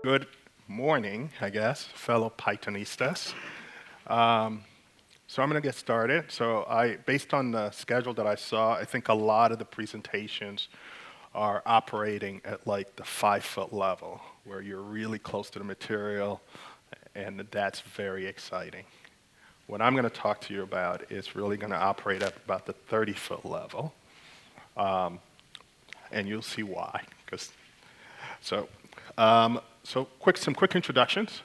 Good morning, I guess, fellow Pythonistas. So I'm going to get started. Based on the schedule that I saw, I think a lot of the presentations are operating at like the 5-foot level, where you're really close to the material, and that's very exciting. What I'm going to talk to you about is really going to operate at about the 30-foot level, and you'll see why. Some quick introductions.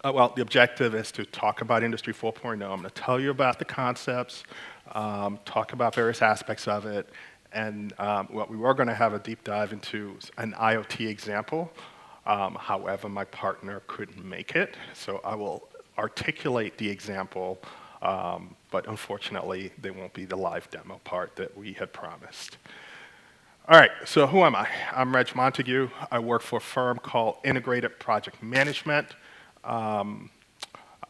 The objective is to talk about Industry 4.0. I'm going to tell you about the concepts, talk about various aspects of it, and we were going to have a deep dive into an IoT example. However, my partner couldn't make it, so I will articulate the example, but unfortunately, there won't be the live demo part that we had promised. All right, so who am I? I'm Reg Montague. I work for a firm called Integrated Project Management. I'm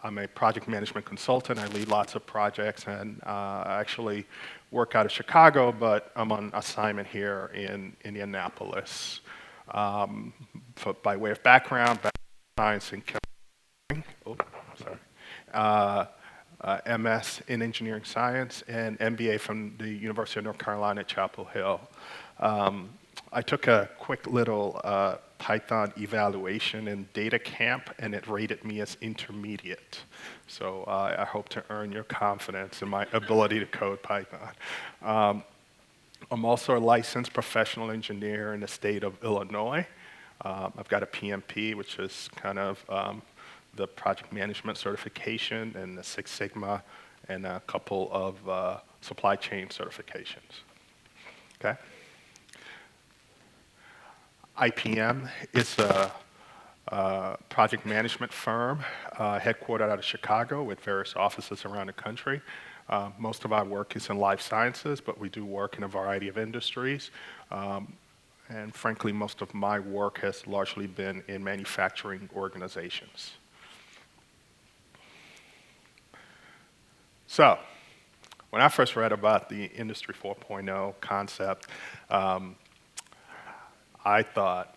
a project management consultant. I lead lots of projects, and I actually work out of Chicago, but I'm on assignment here in Indianapolis. By way of background, science and MS in engineering science, and MBA from the University of North Carolina at Chapel Hill. I took a quick little Python evaluation in data camp, and it rated me as intermediate. So I hope to earn your confidence in my ability to code Python. I'm also a licensed professional engineer in the state of Illinois. I've got a PMP, which is kind of the project management certification, and the Six Sigma, and a couple of supply chain certifications. Okay. IPM is a project management firm headquartered out of Chicago with various offices around the country. Most of our work is in life sciences, but we do work in a variety of industries. And frankly, most of my work has largely been in manufacturing organizations. So, when I first read about the Industry 4.0 concept, I thought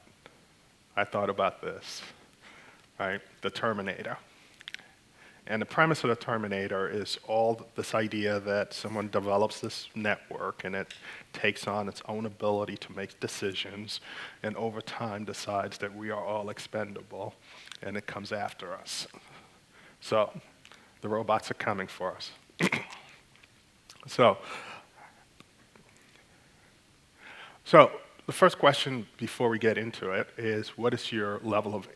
about this, right? The Terminator. And the premise of the Terminator is all this idea that someone develops this network and it takes on its own ability to make decisions, and over time decides that we are all expendable, and it comes after us. So the robots are coming for us. So the first question before we get into it is, what is your level of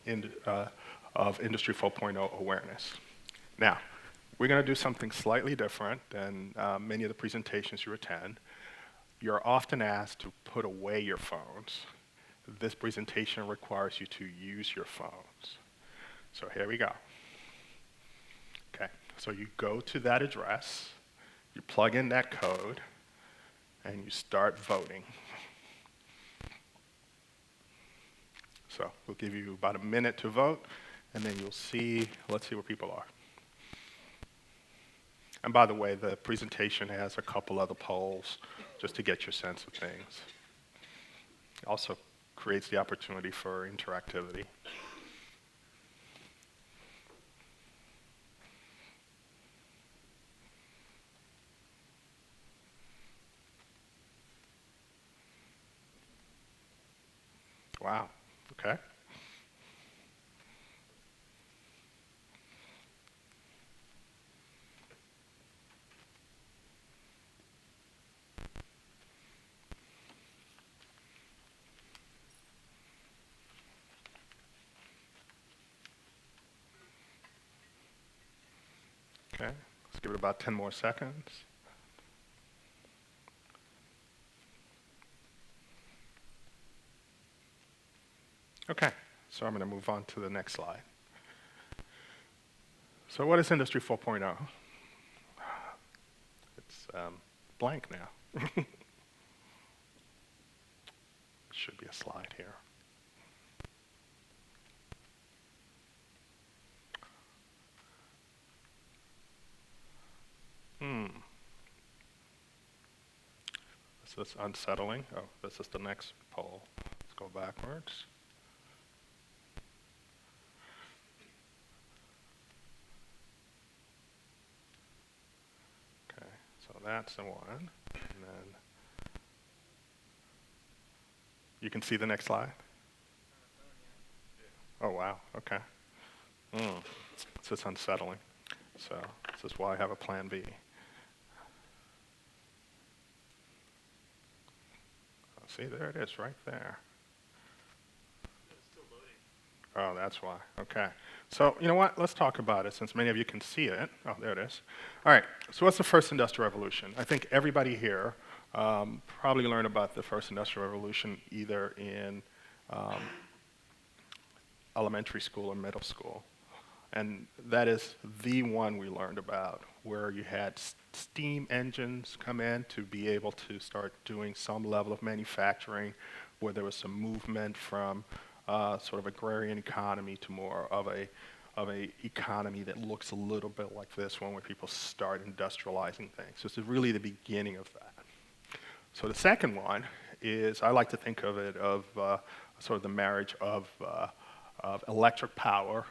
Industry 4.0 awareness? Now, we're going to do something slightly different than many of the presentations you attend. You're often asked to put away your phones. This presentation requires you to use your phones. So here we go. Okay, so you go to that address, you plug in that code, and you start voting. So we'll give you about a minute to vote, and then you'll see, let's see where people are. And by the way, the presentation has a couple other polls just to get your sense of things. It also creates the opportunity for interactivity. Wow, okay. Okay, let's give it about 10 more seconds. Okay, so I'm going to move on to the next slide. So what is Industry 4.0? It's blank now. Should be a slide here. This is unsettling. Oh, this is the next poll. Let's go backwards. that's the one. And then you can see the next slide. Oh, wow, okay. So it's unsettling. So this is why I have a plan B. See, there it is, right there. Oh, that's why. Okay. So, you know what? Let's talk about it since many of you can see it. Oh, there it is. All right. So what's the first industrial revolution? I think everybody here probably learned about the first industrial revolution either in elementary school or middle school. And that is the one we learned about, where you had steam engines come in to be able to start doing some level of manufacturing, where there was some movement from sort of agrarian economy to more of a economy that looks a little bit like this one, where people start industrializing things. So this is really the beginning of that. So the second one is, I like to think of it of sort of the marriage of electric power,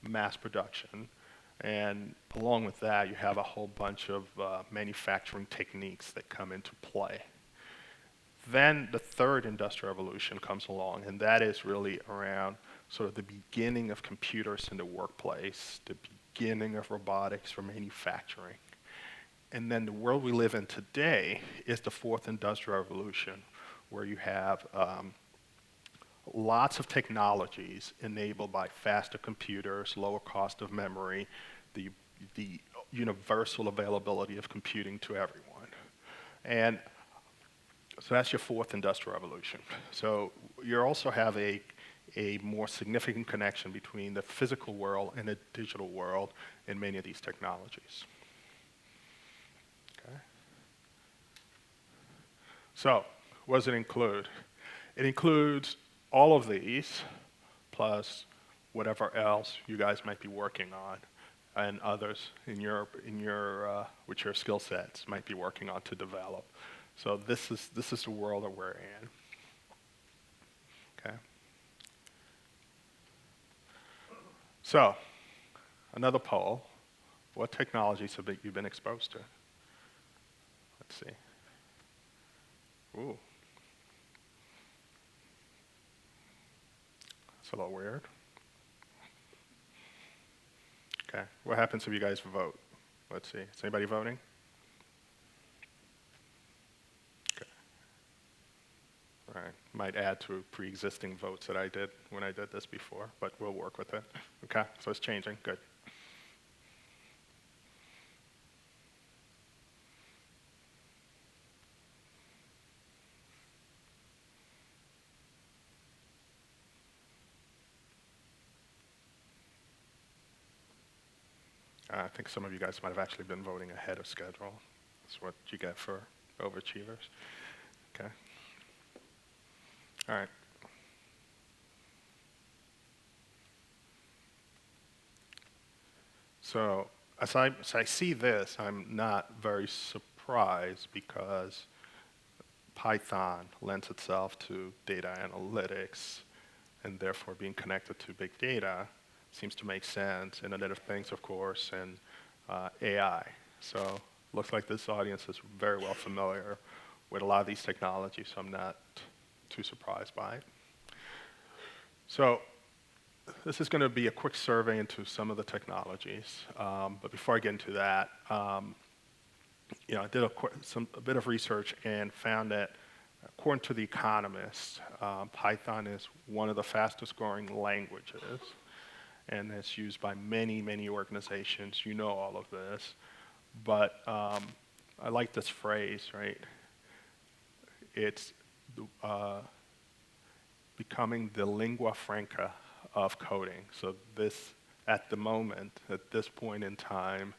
mass production, and along with that, you have a whole bunch of manufacturing techniques that come into play. Then the third industrial revolution comes along, and that is really around sort of the beginning of computers in the workplace, the beginning of robotics for manufacturing. And then the world we live in today is the fourth industrial revolution, where you have lots of technologies enabled by faster computers, lower cost of memory, the universal availability of computing to everyone. And so that's your fourth industrial revolution. So you also have a more significant connection between the physical world and the digital world in many of these technologies. Okay. So what does it include? It includes all of these, plus whatever else you guys might be working on, and others in your which your skill sets might be working on to develop. So this is the world that we're in. Okay. So another poll: what technologies have you been exposed to? Let's see. Ooh. It's a little weird. Okay, what happens if you guys vote? Let's see, is anybody voting? Okay. All right, might add to pre-existing votes that I did when I did this before, but we'll work with it. Okay, so it's changing, good. I think some of you guys might have actually been voting ahead of schedule. That's what you get for overachievers. Okay. All right. So as I see this, I'm not very surprised because Python lends itself to data analytics, and therefore being connected to big data seems to make sense, Internet of Things, of course, and AI. So looks like this audience is very well familiar with a lot of these technologies, so I'm not too surprised by it. So this is going to be a quick survey into some of the technologies, but before I get into that, I did a bit of research and found that according to The Economist, Python is one of the fastest growing languages, and it's used by many, many organizations. You know all of this, but I like this phrase, right? It's becoming the lingua franca of coding. So this, at the moment, at this point in time,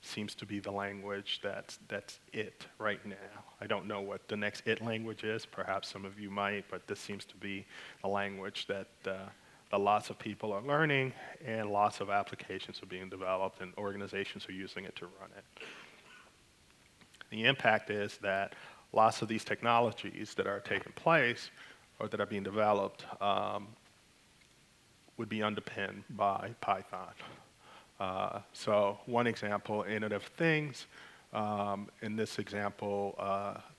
seems to be the language that's it right now. I don't know what the next it language is. Perhaps some of you might, but this seems to be a language that lots of people are learning, and lots of applications are being developed, and organizations are using it to run it. The impact is that lots of these technologies that are taking place or that are being developed would be underpinned by Python. So one example, Internet of Things, In this example,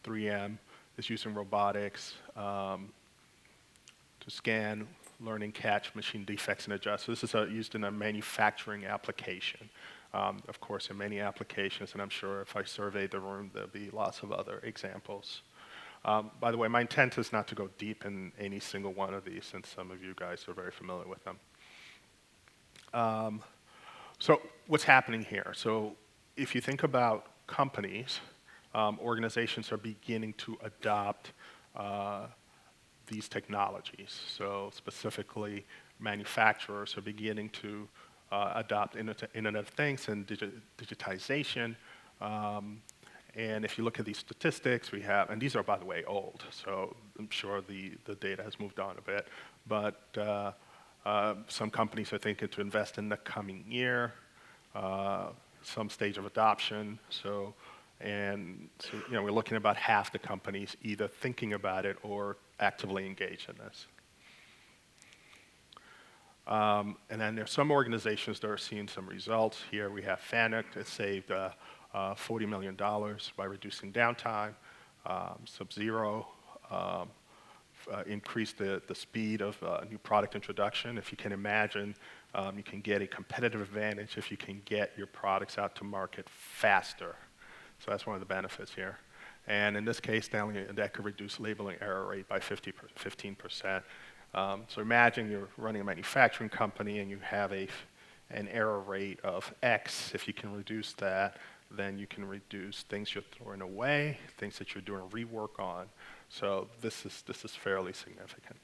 3M is using robotics to scan, learn, and catch machine defects and adjust. So this is used in a manufacturing application. Of course, in many applications, and I'm sure if I survey the room, there'll be lots of other examples. By the way, my intent is not to go deep in any single one of these, since some of you guys are very familiar with them. So what's happening here? So if you think about companies, organizations are beginning to adopt these technologies. So specifically, manufacturers are beginning to adopt Internet of Things and digitization. And if you look at these statistics, we have, and these are, by the way, old, so I'm sure the data has moved on a bit, but some companies are thinking to invest in the coming year, some stage of adoption. So we're looking at about half the companies either thinking about it or actively engaged in this. And then there's some organizations that are seeing some results. Here we have FANUC that saved $40 million by reducing downtime. Sub-Zero increased the speed of new product introduction. If you can imagine, you can get a competitive advantage if you can get your products out to market faster. So that's one of the benefits here. And in this case, that could reduce labeling error rate by 15%. So imagine you're running a manufacturing company and you have an error rate of X. If you can reduce that, then you can reduce things you're throwing away, things that you're doing rework on. So this is fairly significant.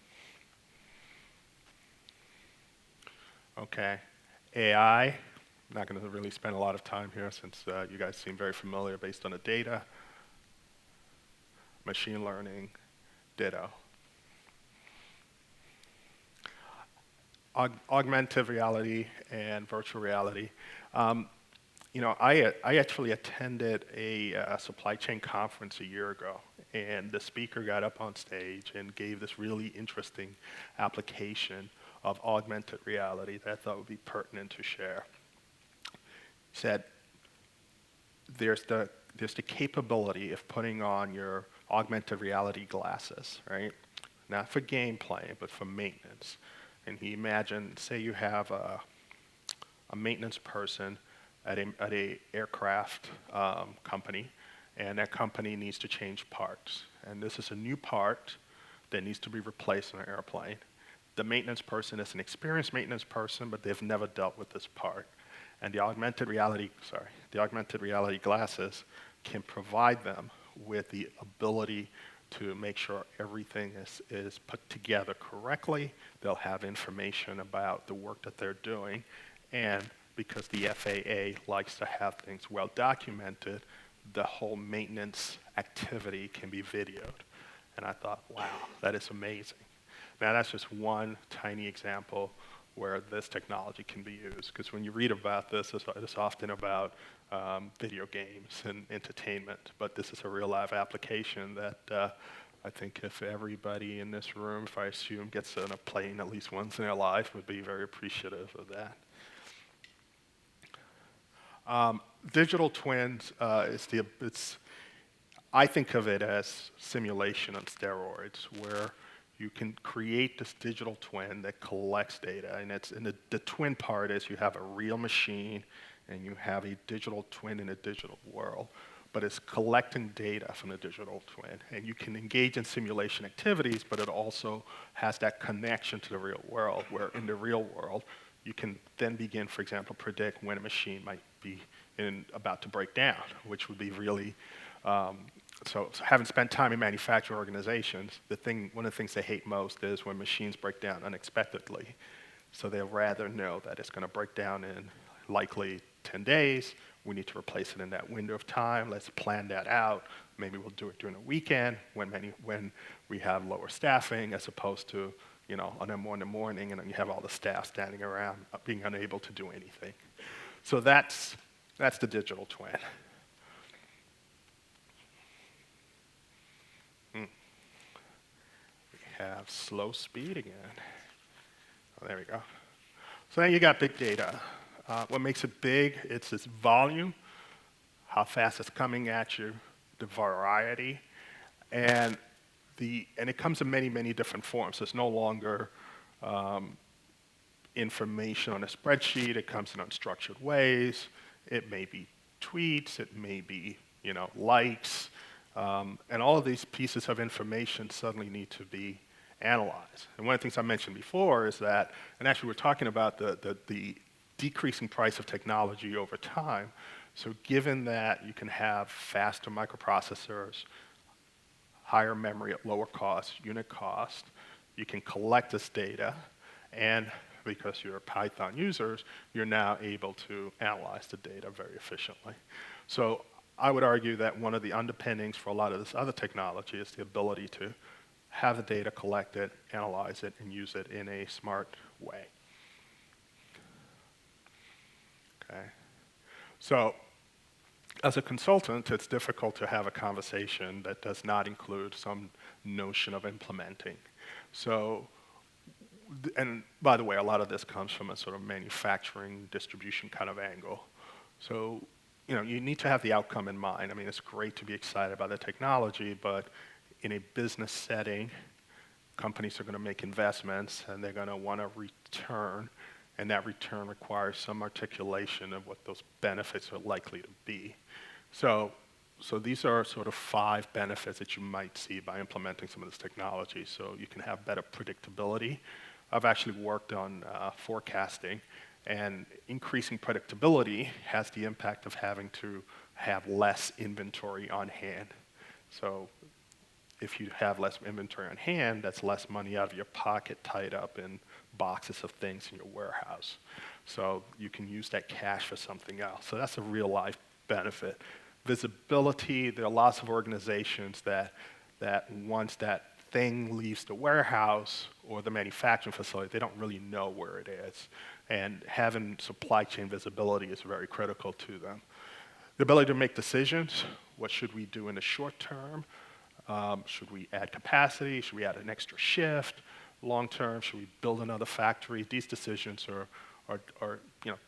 Okay, AI. I'm not going to really spend a lot of time here since you guys seem very familiar based on the data. Machine learning, ditto. Augmented reality and virtual reality. I actually attended a supply chain conference a year ago, and the speaker got up on stage and gave this really interesting application of augmented reality that I thought would be pertinent to share. He said, there's the capability of putting on your augmented reality glasses, right? Not for gameplay, but for maintenance. And he imagined, say you have a maintenance person at a aircraft company, and that company needs to change parts. And this is a new part that needs to be replaced on an airplane. The maintenance person is an experienced maintenance person, but they've never dealt with this part. And the augmented reality glasses can provide them with the ability to make sure everything is put together correctly. They'll have information about the work that they're doing, and because the FAA likes to have things well documented, the whole maintenance activity can be videoed. And I thought, wow, that is amazing. Now that's just one tiny example where this technology can be used, because when you read about this, it's often about video games and entertainment, but this is a real live application that I think if everybody in this room, if I assume, gets on a plane at least once in their life, would be very appreciative of that. Digital twins, I think of it as simulation on steroids, where you can create this digital twin that collects data. And the twin part is you have a real machine and you have a digital twin in a digital world, but it's collecting data from the digital twin. And you can engage in simulation activities, but it also has that connection to the real world, where in the real world, you can then begin, for example, predict when a machine might be about to break down, which would be really, so having spent time in manufacturing organizations, one of the things they hate most is when machines break down unexpectedly. So they'll rather know that it's going to break down in likely 10 days. We need to replace it in that window of time. Let's plan that out. Maybe we'll do it during a weekend when we have lower staffing, as opposed to on a morning, and then you have all the staff standing around being unable to do anything. So that's the digital twin. We have slow speed again. Oh, there we go. So now you got big data. What makes it big? It's its volume, how fast it's coming at you, the variety, and it comes in many, many different forms. It's no longer information on a spreadsheet. It comes in unstructured ways. It may be tweets. It may be, likes. And all of these pieces of information suddenly need to be analyzed. And one of the things I mentioned before is that, and actually we're talking about the decreasing price of technology over time. So given that you can have faster microprocessors, higher memory at lower cost, unit cost, you can collect this data, and because you're Python users, you're now able to analyze the data very efficiently. So I would argue that one of the underpinnings for a lot of this other technology is the ability to have the data, collect it, analyze it, and use it in a smart way. Okay. So as a consultant, it's difficult to have a conversation that does not include some notion of implementing. So, and by the way, a lot of this comes from a sort of manufacturing distribution kind of angle. So, you need to have the outcome in mind. I mean, it's great to be excited about the technology, but in a business setting, companies are going to make investments and they're going to want a return, and that return requires some articulation of what those benefits are likely to be. So these are sort of 5 benefits that you might see by implementing some of this technology. So you can have better predictability. I've actually worked on forecasting, and increasing predictability has the impact of having to have less inventory on hand. So if you have less inventory on hand, that's less money out of your pocket tied up in boxes of things in your warehouse. So you can use that cash for something else. So that's a real life benefit. Visibility, there are lots of organizations that once that thing leaves the warehouse or the manufacturing facility, they don't really know where it is. And having supply chain visibility is very critical to them. The ability to make decisions, what should we do in the short term? Should we add capacity? Should we add an extra shift? Long term, should we build another factory? These decisions are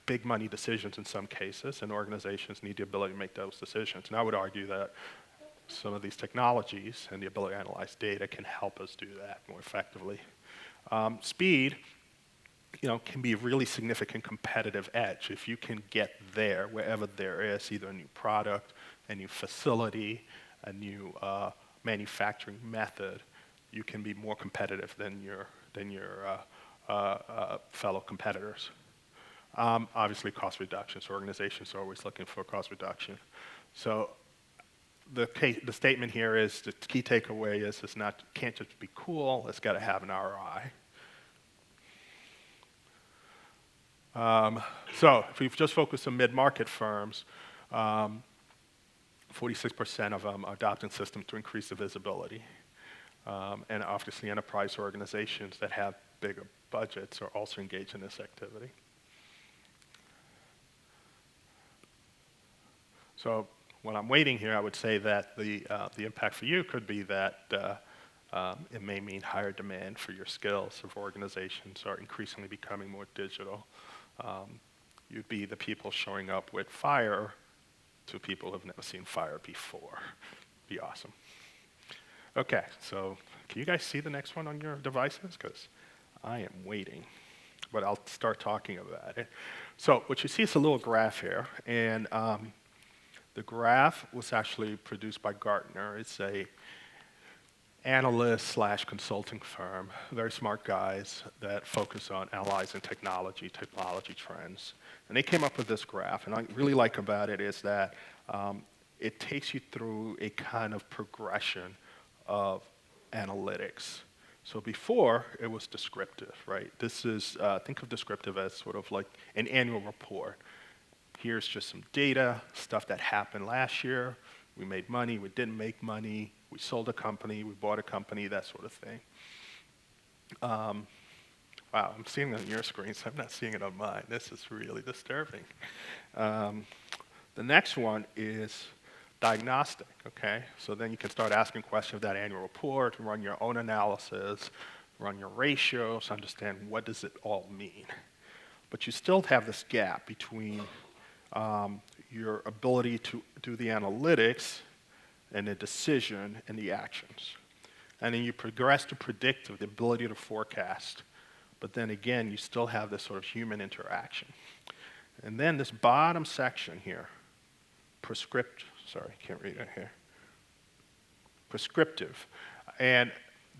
big money decisions in some cases, and organizations need the ability to make those decisions. And I would argue that some of these technologies and the ability to analyze data can help us do that more effectively. Speed, can be a really significant competitive edge. If you can get there, wherever there is, either a new product, a new facility, a new manufacturing method, you can be more competitive than your fellow competitors. Obviously, cost reduction. So organizations are always looking for cost reduction. So the statement here is the key takeaway is can't just be cool. It's got to have an ROI. So if we've just focused on mid-market firms, 46% of them are adopting systems to increase the visibility. And obviously enterprise organizations that have bigger budgets are also engaged in this activity. So when I'm waiting here, I would say that the impact for you could be that it may mean higher demand for your skills if organizations are increasingly becoming more digital. You'd be the people showing up with fire to people who have never seen fire before. Be awesome. Okay, so can you guys see the next one on your devices? Because I am waiting, but I'll start talking about it. So what you see is a little graph here, and the graph was actually produced by Gartner. It's a analyst / consulting firm, very smart guys that focus on analyzing technology trends. And they came up with this graph, and what I really like about it is that it takes you through a kind of progression of analytics. So before, it was descriptive, right? This is, think of descriptive as sort of like an annual report. Here's just some data, stuff that happened last year. We made money, we didn't make money, we sold a company, we bought a company, that sort of thing. Wow, I'm seeing it on your screens, I'm not seeing it on mine. This is really disturbing. The next one is diagnostic, okay? So then you can start asking questions of that annual report, run your own analysis, run your ratios, understand what does it all mean. But you still have this gap between your ability to do the analytics and the decision and the actions. And then you progress to predictive, the ability to forecast. But then again, you still have this sort of human interaction. And then this bottom section here, can't read it here. Prescriptive. And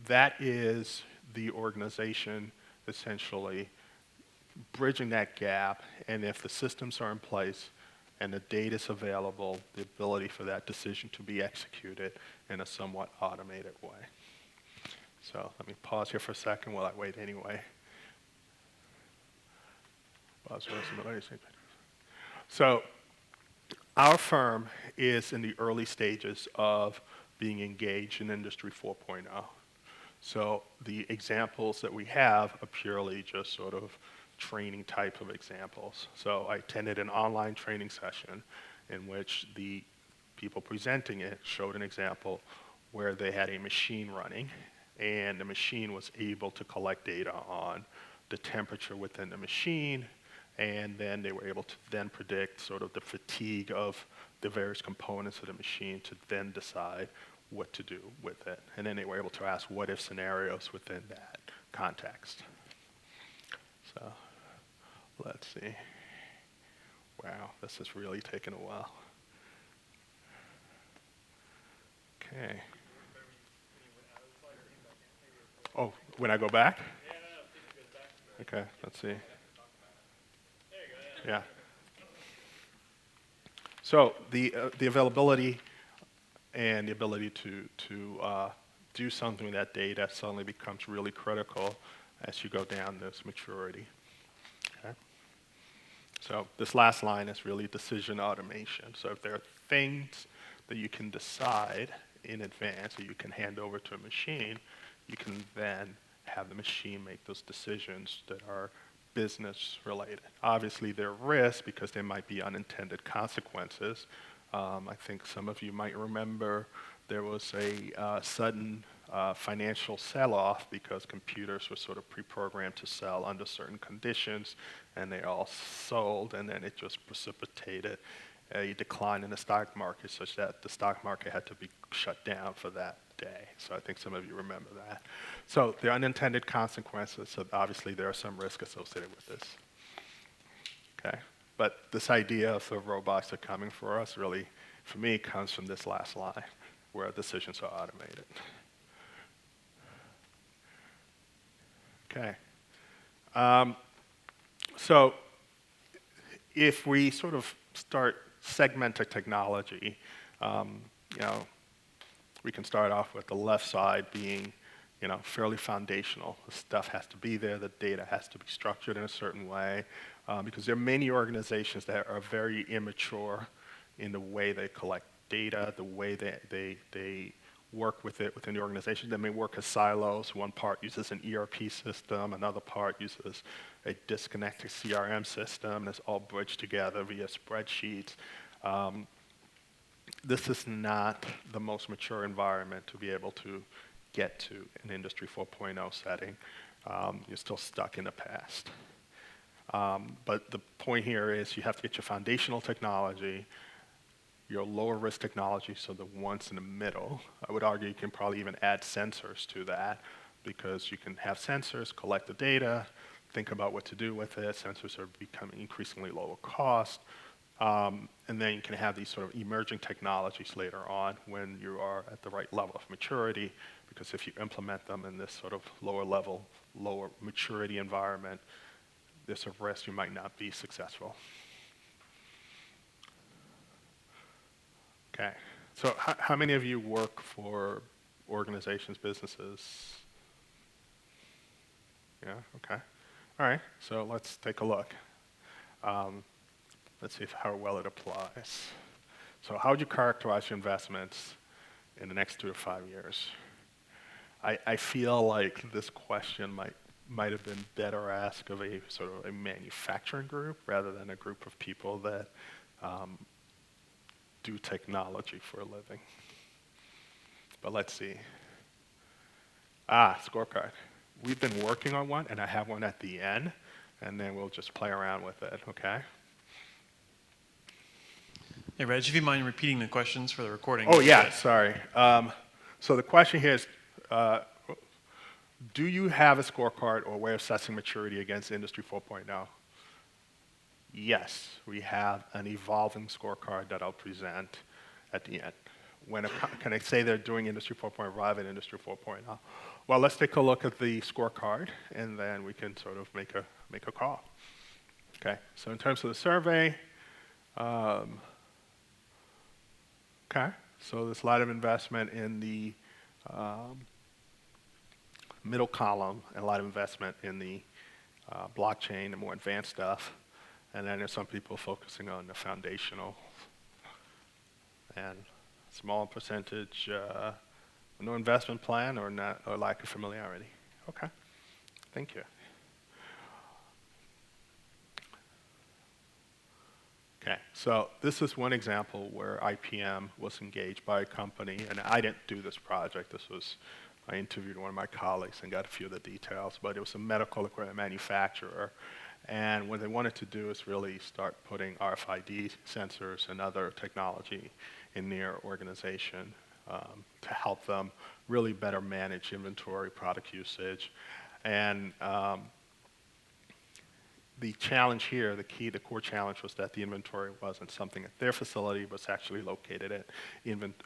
that is the organization essentially bridging that gap, and if the systems are in place and the data is available, the ability for that decision to be executed in a somewhat automated way. So let me pause here for a second while I wait anyway. So our firm is in the early stages of being engaged in Industry 4.0. So the examples that we have are purely just sort of training type of examples. So I attended an online training session in which the people presenting it showed an example where they had a machine running, and the machine was able to collect data on the temperature within the machine, and then they were able to then predict sort of the fatigue of the various components of the machine to then decide what to do with it. And then they were able to ask what-if scenarios within that context. So let's see. Wow, this is really taking a while. Okay. Oh, when I go back? Okay, let's see. Yeah. So the availability and the ability to do something with that data suddenly becomes really critical as you go down this maturity. Okay. So this last line is really decision automation. So if there are things that you can decide in advance that you can hand over to a machine, you can then have the machine make those decisions that are business related. Obviously there are risks because there might be unintended consequences. I think some of you might remember there was a sudden financial sell-off because computers were sort of pre-programmed to sell under certain conditions, and they all sold, and then it just precipitated a decline in the stock market such that the stock market had to be shut down for that day. So I think some of you remember that. So there are unintended consequences, so obviously there are some risks associated with this. Okay, but this idea of the robots are coming for us really, for me, comes from this last line, where decisions are automated. Okay. So if we sort of start segmenting technology, we can start off with the left side being, fairly foundational. The stuff has to be there, the data has to be structured in a certain way, because there are many organizations that are very immature in the way they collect data, the way they work with it within the organization. They may work as silos. One part uses an ERP system, another part uses a disconnected CRM system, and it's all bridged together via spreadsheets. This is not the most mature environment to be able to get to an Industry 4.0 setting. You're still stuck in the past. But the point here is you have to get your foundational technology, your lower risk technology, so the ones in the middle. I would argue you can probably even add sensors to that, because you can have sensors, collect the data, think about what to do with it. Sensors are becoming increasingly lower cost. And then you can have these sort of emerging technologies later on when you are at the right level of maturity, because if you implement them in this sort of lower level, lower maturity environment, there's a risk you might not be successful. Okay, so how many of you work for organizations, businesses? Yeah, okay. All right, so let's take a look. Let's see how well it applies. So how would you characterize your investments in the next 2 to 5 years? I feel like this question might have been better asked of a sort of a manufacturing group rather than a group of people that do technology for a living. But let's see. Scorecard. We've been working on one, and I have one at the end, and then we'll just play around with it, okay? Hey, Reg, if you mind repeating the questions for the recording. Oh, yeah, sorry. So the question here is, do you have a scorecard or way of assessing maturity against Industry 4.0? Yes, we have an evolving scorecard that I'll present at the end. Can I say they're doing Industry 4.5 and Industry 4.0? Well, let's take a look at the scorecard, and then we can sort of make a call. Okay, so in terms of the survey, okay, so there's a lot of investment in the middle column and a lot of investment in the blockchain and more advanced stuff. And then there's some people focusing on the foundational. And small percentage, no investment plan or lack of familiarity. Okay, thank you. Okay, so this is one example where IPM was engaged by a company, and I didn't do this project. I interviewed one of my colleagues and got a few of the details, but it was a medical equipment manufacturer. And what they wanted to do is really start putting RFID sensors and other technology in their organization to help them really better manage inventory, product usage. And the challenge here, the core challenge was that the inventory wasn't something at their facility, but was actually located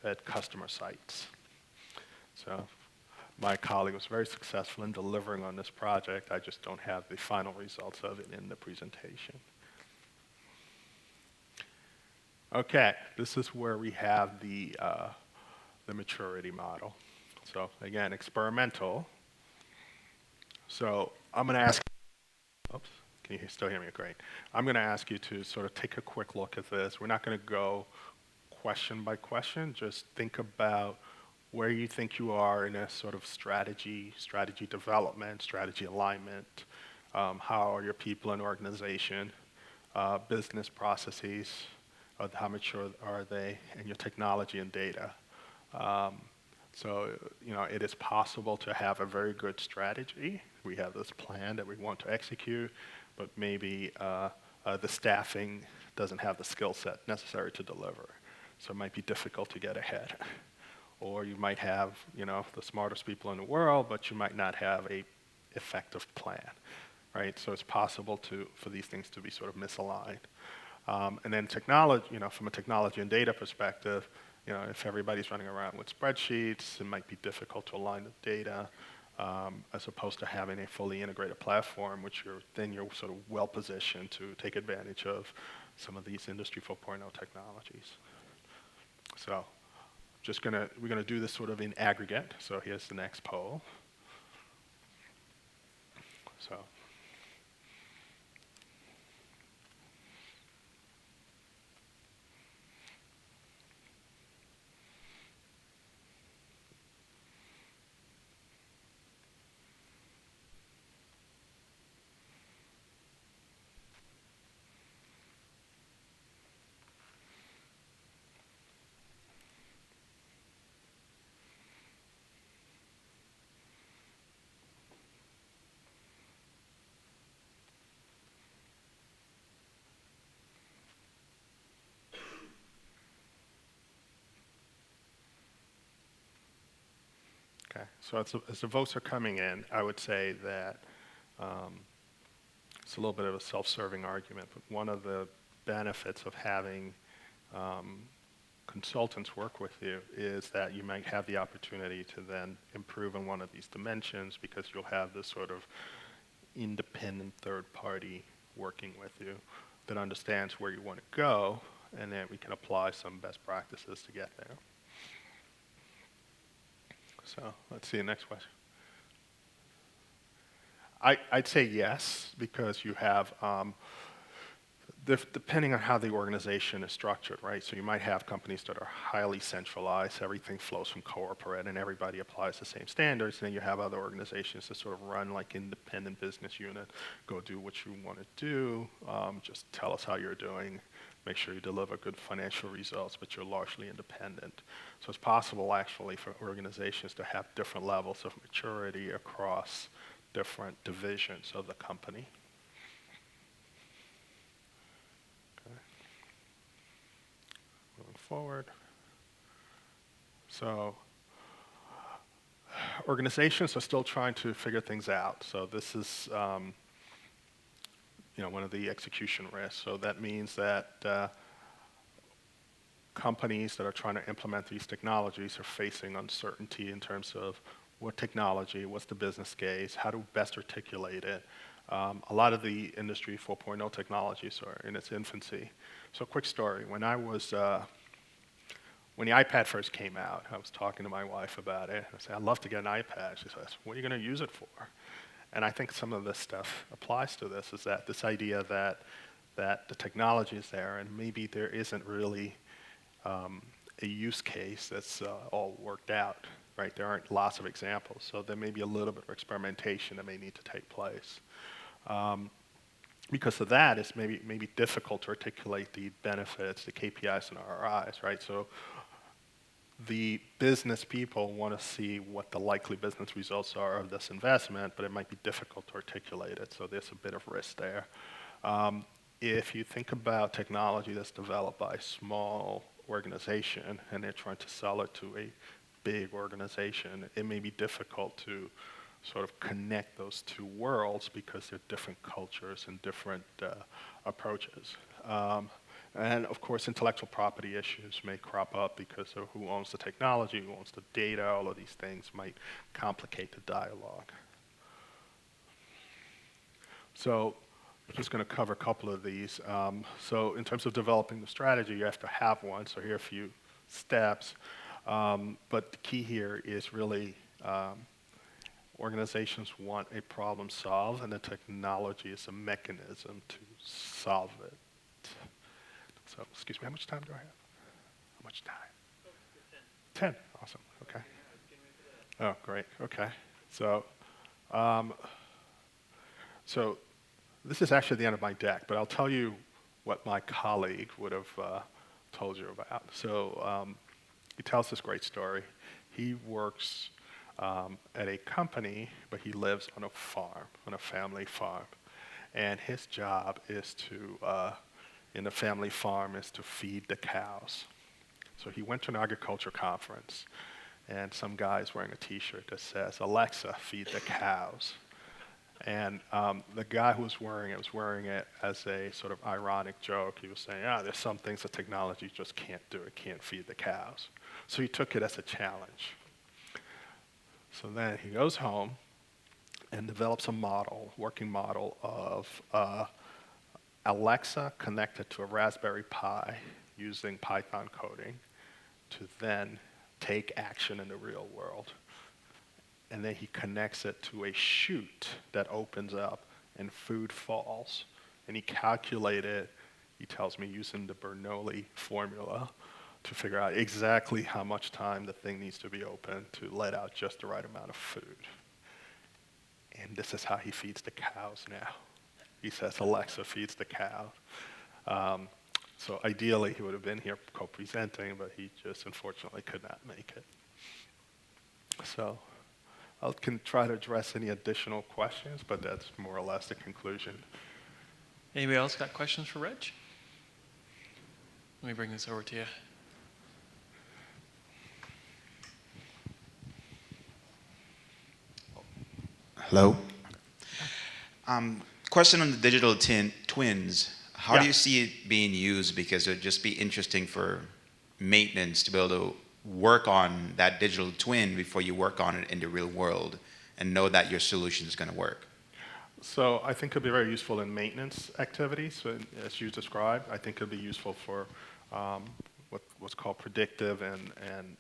at customer sites. So my colleague was very successful in delivering on this project. I just don't have the final results of it in the presentation. Okay, this is where we have the maturity model. So again, experimental. So I'm going to ask, oops, can you still hear me? Great. I'm going to ask you to sort of take a quick look at this. We're not going to go question by question. Just think about where you think you are in a sort of strategy development, strategy alignment. How are your people and organization, business processes, how mature are they, and your technology and data. So, it is possible to have a very good strategy. We have this plan that we want to execute, but maybe the staffing doesn't have the skill set necessary to deliver. So it might be difficult to get ahead. Or you might have, the smartest people in the world, but you might not have a effective plan, right? So it's possible for these things to be sort of misaligned. And then technology, from a technology and data perspective, if everybody's running around with spreadsheets, it might be difficult to align the data as opposed to having a fully integrated platform, which you're sort of well positioned to take advantage of some of these Industry 4.0 technologies. So we're gonna do this sort of in aggregate. So here's the next poll. So. Okay, so as the votes are coming in, I would say that it's a little bit of a self-serving argument, but one of the benefits of having consultants work with you is that you might have the opportunity to then improve on one of these dimensions because you'll have this sort of independent third party working with you that understands where you want to go, and then we can apply some best practices to get there. So let's see the next question. I'd say yes, because you have, depending on how the organization is structured, right? So you might have companies that are highly centralized, everything flows from corporate and everybody applies the same standards, and then you have other organizations that sort of run like independent business unit, go do what you want to do, just tell us how you're doing, make sure you deliver good financial results, but you're largely independent. So it's possible actually for organizations to have different levels of maturity across different divisions of the company. forward. So organizations are still trying to figure things out. So this is one of the execution risks. So that means that companies that are trying to implement these technologies are facing uncertainty in terms of what technology, what's the business case, how to best articulate it. A lot of the Industry 4.0 technologies are in its infancy. So quick story, when the iPad first came out, I was talking to my wife about it. I said, I'd love to get an iPad. She says, what are you going to use it for? And I think some of this stuff applies to this, is that this idea that the technology is there and maybe there isn't really a use case that's all worked out, right? There aren't lots of examples, so there may be a little bit of experimentation that may need to take place. Because of that, it's maybe difficult to articulate the benefits, the KPIs and ROIs, right? So the business people want to see what the likely business results are of this investment, but it might be difficult to articulate it, so there's a bit of risk there. If you think about technology that's developed by a small organization and they're trying to sell it to a big organization, it may be difficult to sort of connect those two worlds because they're different cultures and different approaches. And of course, intellectual property issues may crop up because of who owns the technology, who owns the data. All of these things might complicate the dialogue. So I'm just going to cover a couple of these. So in terms of developing the strategy, you have to have one. So here are a few steps. But the key here is really organizations want a problem solved, and the technology is a mechanism to solve it. So, excuse me, how much time do I have? How much time? 10. Awesome, okay. Oh, great, okay. So this is actually the end of my deck, but I'll tell you what my colleague would have told you about. So he tells this great story. He works at a company, but he lives on a farm, on a family farm. And his job is to, in the family farm, is to feed the cows. So he went to an agriculture conference, and some guy's wearing a T-shirt that says, Alexa, feed the cows. And the guy who was wearing it as a sort of ironic joke. He was saying, there's some things that technology just can't do. It can't feed the cows. So he took it as a challenge. So then he goes home and develops a model, working model of Alexa connected to a Raspberry Pi using Python coding to then take action in the real world. And then he connects it to a chute that opens up and food falls. And he calculated, he tells me, using the Bernoulli formula to figure out exactly how much time the thing needs to be open to let out just the right amount of food. And this is how he feeds the cows now. He says, Alexa feeds the cow. So ideally, he would have been here co-presenting, but he just unfortunately could not make it. So I can try to address any additional questions, but that's more or less the conclusion. Anybody else got questions for Reg? Let me bring this over to you. Hello. Question on the digital twins. How do you see it being used? Because it would just be interesting for maintenance to be able to work on that digital twin before you work on it in the real world and know that your solution is going to work. So I think it would be very useful in maintenance activities, as you described. I think it would be useful for what's called predictive and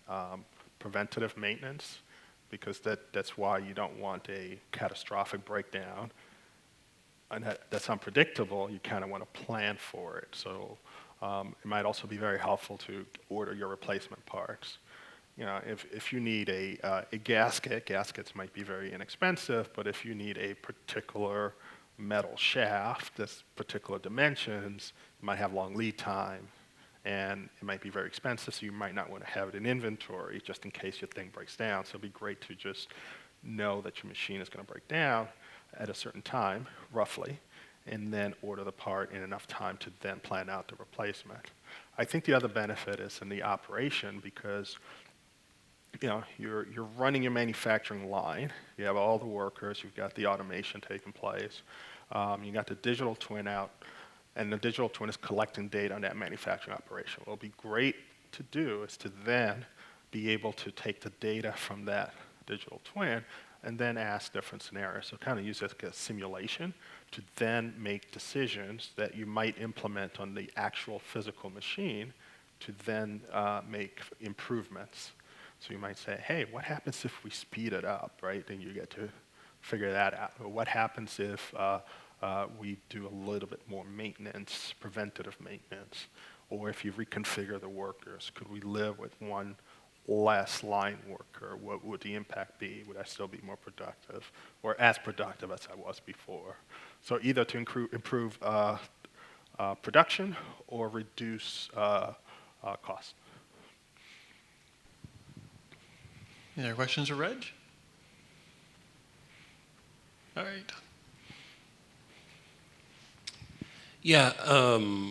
preventative maintenance, because that's why you don't want a catastrophic breakdown. And that's unpredictable. You kind of want to plan for it. So it might also be very helpful to order your replacement parts. You know, if you need a gasket, gaskets might be very inexpensive, but if you need a particular metal shaft, this particular dimensions, it might have long lead time, and it might be very expensive, so you might not want to have it in inventory just in case your thing breaks down. So it'd be great to just know that your machine is going to break down at a certain time, roughly, and then order the part in enough time to then plan out the replacement. I think the other benefit is in the operation because you're running your manufacturing line. You have all the workers. You've got the automation taking place. You got the digital twin out, and the digital twin is collecting data on that manufacturing operation. What will be great to do is to then be able to take the data from that digital twin and then ask different scenarios. So kind of use it as a simulation to then make decisions that you might implement on the actual physical machine to then make improvements. So you might say, hey, what happens if we speed it up, right? Then you get to figure that out. Or what happens if we do a little bit more maintenance, preventative maintenance? Or if you reconfigure the workers, could we live with one less line worker? What would the impact be? Would I still be more productive or as productive as I was before? So either to improve production or reduce cost. Any other questions for Reg? All right. Yeah,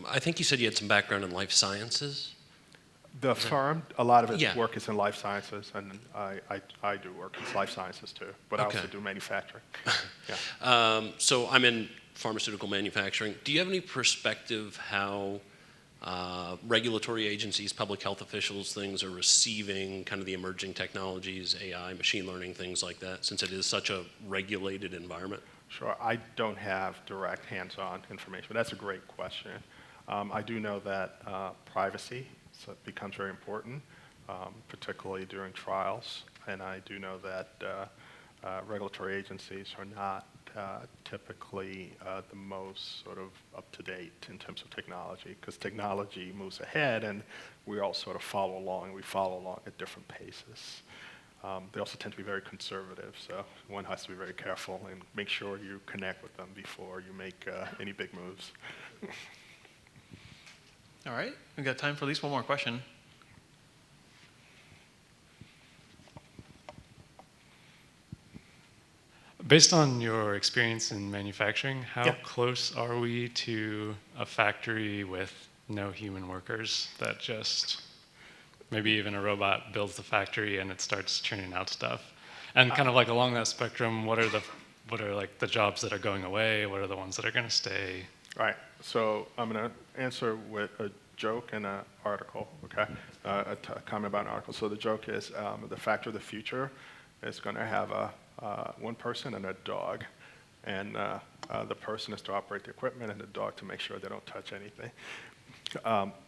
I think you said you had some background in life sciences. The firm, a lot of its Yeah. work is in life sciences, and I do work in life sciences too, but I also Okay. do manufacturing. Yeah. So I'm in pharmaceutical manufacturing. Do you have any perspective how regulatory agencies, public health officials, things are receiving kind of the emerging technologies, AI, machine learning, things like that, since it is such a regulated environment? Sure. I don't have direct hands-on information, but that's a great question. I do know that privacy becomes very important, particularly during trials, and I do know that regulatory agencies are not typically the most sort of up-to-date in terms of technology, because technology moves ahead and we all sort of follow along. We follow along at different paces. They also tend to be very conservative, so one has to be very careful and make sure you connect with them before you make any big moves. All right. We've got time for at least one more question. Based on your experience in manufacturing, how Yeah. close are we to a factory with no human workers that just maybe even a robot builds the factory and it starts churning out stuff? And kind of like along that spectrum, what are like the jobs that are going away? What are the ones that are going to stay? All right, so I'm going to answer with a joke and an article, okay? A comment about an article. So the joke is the factory of the future is going to have one person and a dog. And the person is to operate the equipment and the dog to make sure they don't touch anything.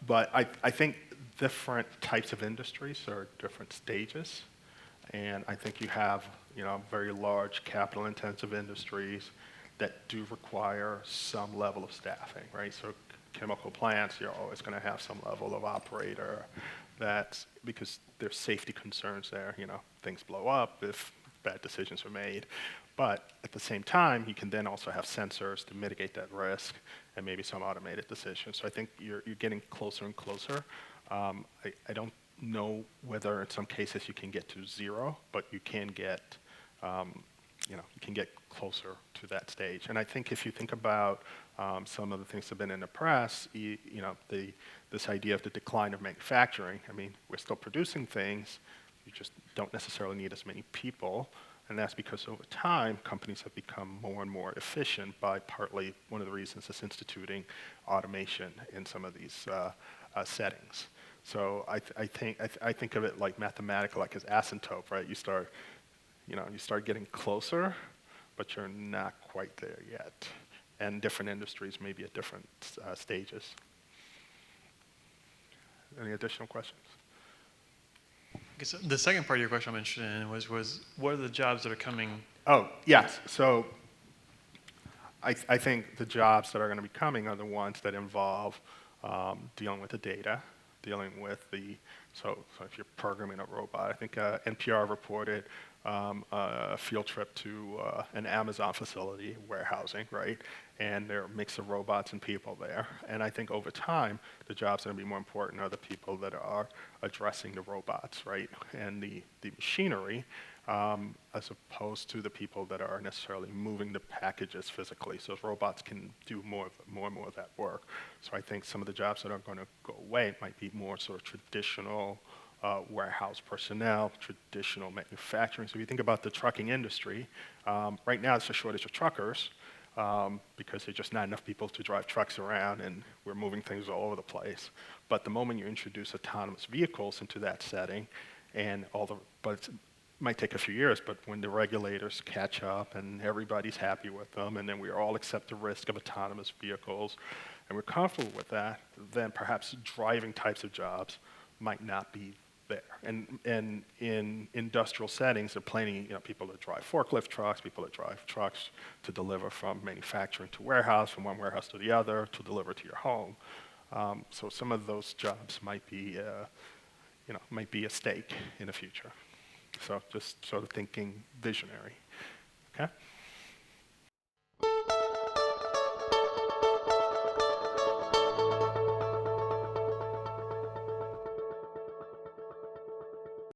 But I think different types of industries are at different stages. And I think you have very large capital-intensive industries that do require some level of staffing, right? So chemical plants, you're always going to have some level of operator. That's because there's safety concerns there. Things blow up if bad decisions are made. But at the same time, you can then also have sensors to mitigate that risk and maybe some automated decisions. So I think you're getting closer and closer. I don't know whether in some cases you can get to zero, but you can get closer to that stage. And I think if you think about some of the things that have been in the press, this idea of the decline of manufacturing. I mean, we're still producing things. You just don't necessarily need as many people. And that's because over time, companies have become more and more efficient by partly one of the reasons is instituting automation in some of these settings. So I think of it like mathematical, like as asymptote, right? You start getting closer, but you're not quite there yet. And different industries may be at different stages. Any additional questions? I guess the second part of your question I'm interested in was what are the jobs that are coming? Oh, yes. So I think the jobs that are going to be coming are the ones that involve dealing with the data, dealing with the So if you're programming a robot, I think NPR reported a field trip to an Amazon facility, warehousing, right? And there are a mix of robots and people there. And I think over time, the jobs that are going to be more important are the people that are addressing the robots, right? And the machinery, as opposed to the people that are necessarily moving the packages physically. So robots can do more and more of that work. So I think some of the jobs that are going to go away might be more sort of traditional warehouse personnel, traditional manufacturing. So if you think about the trucking industry, right now there's a shortage of truckers because there's just not enough people to drive trucks around, and we're moving things all over the place. But the moment you introduce autonomous vehicles into that setting, but it might take a few years, but when the regulators catch up and everybody's happy with them, and then we all accept the risk of autonomous vehicles, and we're comfortable with that, then perhaps driving types of jobs might not be there. And in industrial settings, there are plenty, people that drive forklift trucks, people that drive trucks to deliver from manufacturing to warehouse, from one warehouse to the other, to deliver to your home. So some of those jobs might be a stake in the future. So just sort of thinking visionary, okay?